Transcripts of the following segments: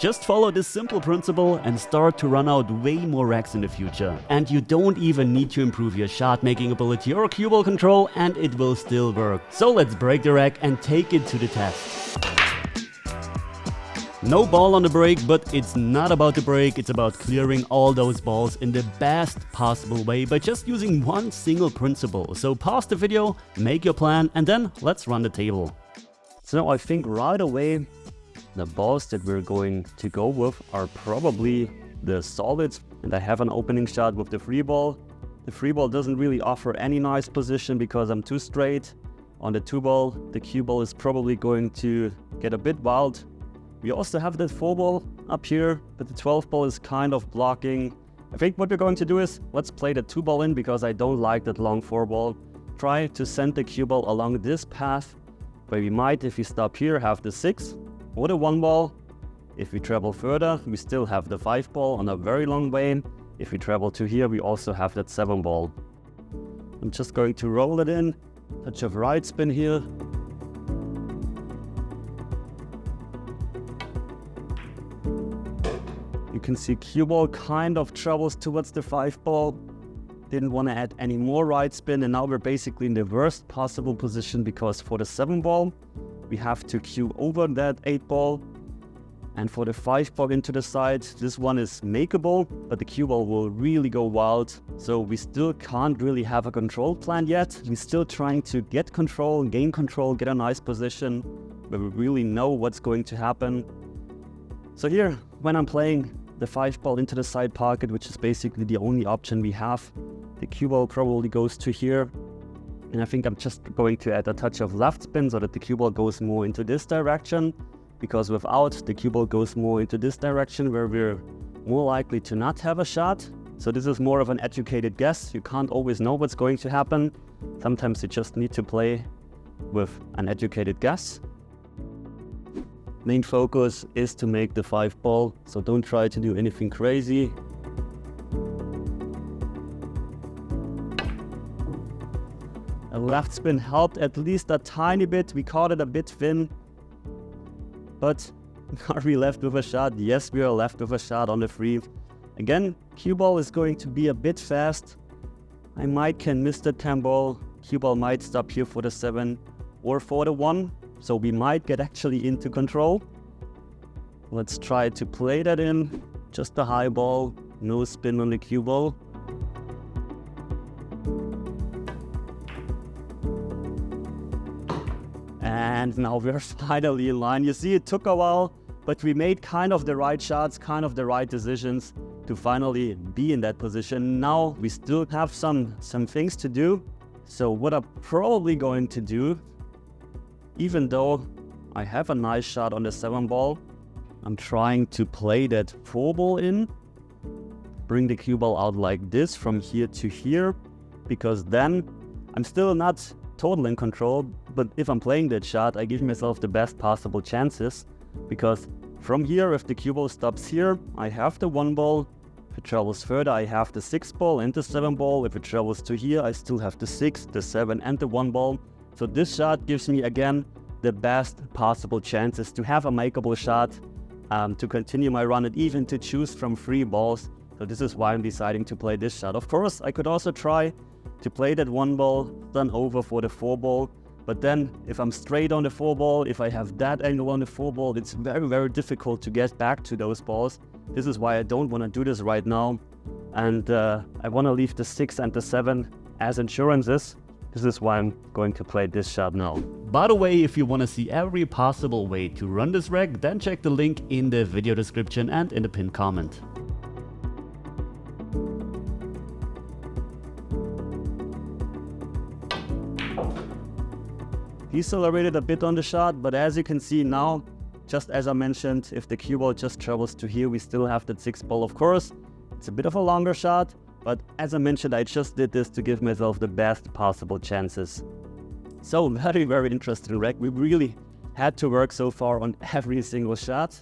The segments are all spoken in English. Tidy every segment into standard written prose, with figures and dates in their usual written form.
Just follow this simple principle and start to run out way more racks in the future. And you don't even need to improve your shot making ability or cue ball control, and it will still work. So let's break the rack and take it to the test. No ball on the break, but it's not about the break, it's about clearing all those balls in the best possible way by just using one single principle. So pause the video, make your plan, and then let's run the table. So I think right away the balls that we're going to go with are probably the solids, and I have an opening shot with the free ball. The free ball doesn't really offer any nice position because I'm too straight. On the 2-ball, the cue ball is probably going to get a bit wild. We also have the 4-ball up here, but the 12-ball is kind of blocking. I think what we're going to do is, let's play the 2-ball in because I don't like that long 4-ball. Try to send the cue ball along this path, where we might, if we stop here, have the 6 or the 1-ball. If we travel further, we still have the 5-ball on a very long way. If we travel to here, we also have that 7-ball. I'm just going to roll it in, touch of right spin here. You can see cue ball kind of travels towards the 5-ball. Didn't want to add any more right spin, and now we're basically in the worst possible position because for the 7-ball, we have to cue over that 8-ball. And for the 5-ball into the side, this one is makeable, but the cue ball will really go wild. So we still can't really have a control plan yet. We're still trying to get control, gain control, get a nice position where we really know what's going to happen. So here, when I'm playing the 5-ball into the side pocket, which is basically the only option we have, the cue ball probably goes to here. And I think I'm just going to add a touch of left spin so that the cue ball goes more into this direction. Because without, the cue ball goes more into this direction where we're more likely to not have a shot. So this is more of an educated guess. You can't always know what's going to happen. Sometimes you just need to play with an educated guess. Main focus is to make the 5-ball, so don't try to do anything crazy. A left spin helped at least a tiny bit. We caught it a bit thin. But are we left with a shot? Yes, we are left with a shot on the 3. Again, cue ball is going to be a bit fast. I can miss the 10-ball. Cue ball might stop here for the 7 or for the 1. So we might get actually into control. Let's try to play that in. Just a high ball, no spin on the cue ball. And now we're finally in line. You see, it took a while, but we made kind of the right shots, kind of the right decisions to finally be in that position. Now we still have some things to do. So what I'm probably going to do, even though I have a nice shot on the 7-ball, I'm trying to play that 4-ball in, bring the cue ball out like this from here to here, because then I'm still not total in control, but if I'm playing that shot, I give myself the best possible chances, because from here, if the cue ball stops here, I have the 1-ball. If it travels further, I have the 6-ball and the 7-ball. If it travels to here, I still have the 6, the 7 and the 1-ball. So this shot gives me, again, the best possible chances to have a makeable shot, to continue my run and even to choose from 3 balls. So this is why I'm deciding to play this shot. Of course, I could also try to play that 1-ball, then over for the 4-ball. But then if I'm straight on the 4-ball, if I have that angle on the 4-ball, it's very, very difficult to get back to those balls. This is why I don't want to do this right now. And I want to leave the 6 and the 7 as insurances. This is why I'm going to play this shot now. By the way, if you want to see every possible way to run this rack, then check the link in the video description and in the pinned comment. Decelerated a bit on the shot, but as you can see now, just as I mentioned, if the cue ball just travels to here, we still have that 6-ball. Of course, it's a bit of a longer shot, but as I mentioned, I just did this to give myself the best possible chances. So very, very interesting rack. We really had to work so far on every single shot.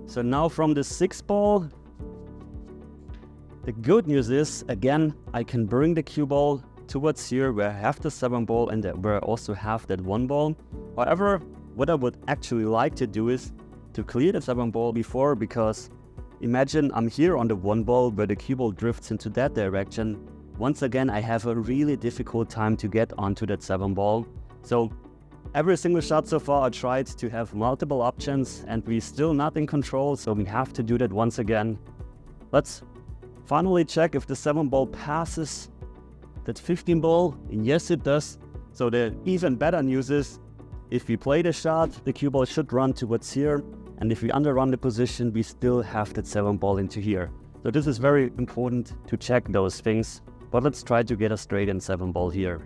So now from the 6-ball, the good news is, again, I can bring the cue ball towards here where I have the 7-ball and where I also have that 1-ball. However, what I would actually like to do is to clear the 7 ball before, because imagine I'm here on the 1 ball where the cue ball drifts into that direction. Once again, I have a really difficult time to get onto that 7 ball. So every single shot so far I tried to have multiple options and we're still not in control, so we have to do that once again. Let's finally check if the 7 ball passes that 15 ball. Yes, it does. So the even better news is, if we play the shot, the cue ball should run towards here, and if we underrun the position, we still have that 7 ball into here. So this is very important to check those things, but let's try to get a straight in 7 ball here.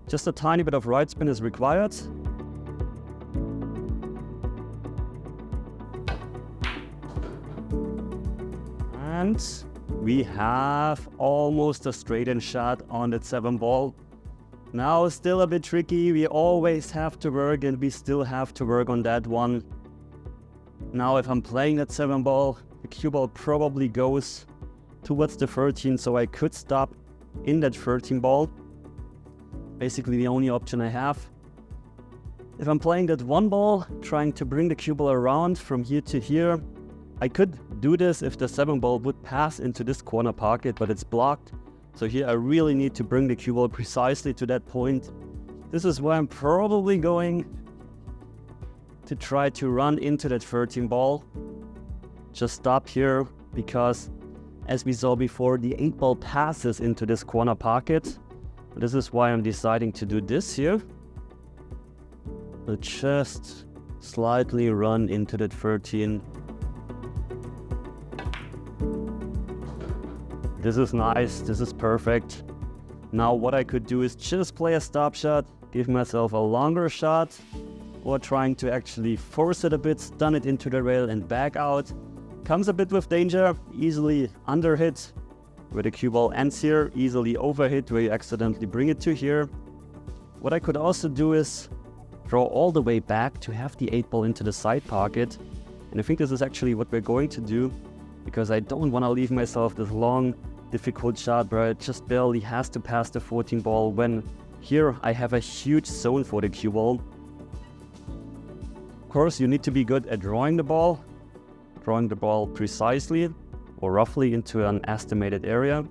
Just a tiny bit of right spin is required. And we have almost a straight in shot on that 7 ball. Now still a bit tricky, we always have to work and we still have to work on that one. Now if I'm playing that 7 ball, the cue ball probably goes towards the 13, so I could stop in that 13 ball. Basically the only option I have. If I'm playing that 1 ball, trying to bring the cue ball around from here to here, I could do this if the 7 ball would pass into this corner pocket, but it's blocked. So here I really need to bring the cue ball precisely to that point. This is where I'm probably going to try to run into that 13 ball. Just stop here, because as we saw before, the 8 ball passes into this corner pocket. This is why I'm deciding to do this here. But just slightly run into that 13. This is nice, this is perfect. Now what I could do is just play a stop shot, give myself a longer shot, or trying to actually force it a bit, stun it into the rail and back out. Comes a bit with danger, easily underhit where the cue ball ends here, easily overhit where you accidentally bring it to here. What I could also do is draw all the way back to have the 8 ball into the side pocket. And I think this is actually what we're going to do, because I don't want to leave myself this long, difficult shot where it just barely has to pass the 14 ball, when here I have a huge zone for the cue ball. Of course, you need to be good at drawing the ball precisely or roughly into an estimated area.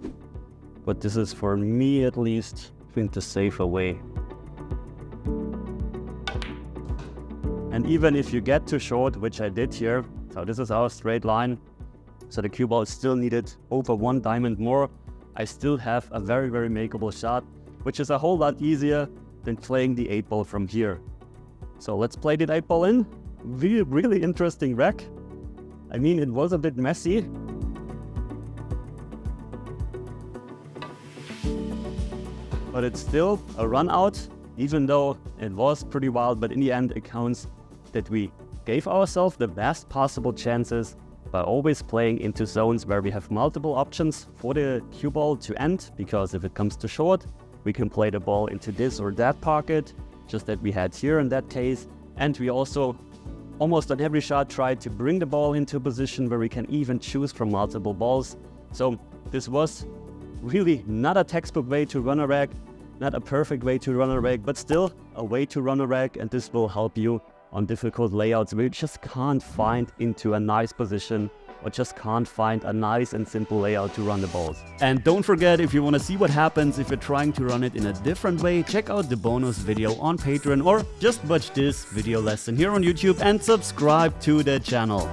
But this is, for me at least, I think the safer way. And even if you get too short, which I did here, so this is our straight line, so the cue ball still needed over 1 diamond more, I still have a very, very makeable shot, which is a whole lot easier than playing the 8 ball from here. So let's play the 8 ball in. Really interesting rack. I mean, it was a bit messy. But it's still a run out, even though it was pretty wild, but in the end it counts that we gave ourselves the best possible chances by always playing into zones where we have multiple options for the cue ball to end, because if it comes too short, we can play the ball into this or that pocket, just that we had here in that case. And we also, almost on every shot, tried to bring the ball into a position where we can even choose from multiple balls. So this was really not a textbook way to run a rack, not a perfect way to run a rack, but still a way to run a rack, and this will help you on difficult layouts where you just can't find into a nice position or just can't find a nice and simple layout to run the balls. And don't forget, if you want to see what happens if you're trying to run it in a different way, check out the bonus video on Patreon, or just watch this video lesson here on YouTube and subscribe to the channel.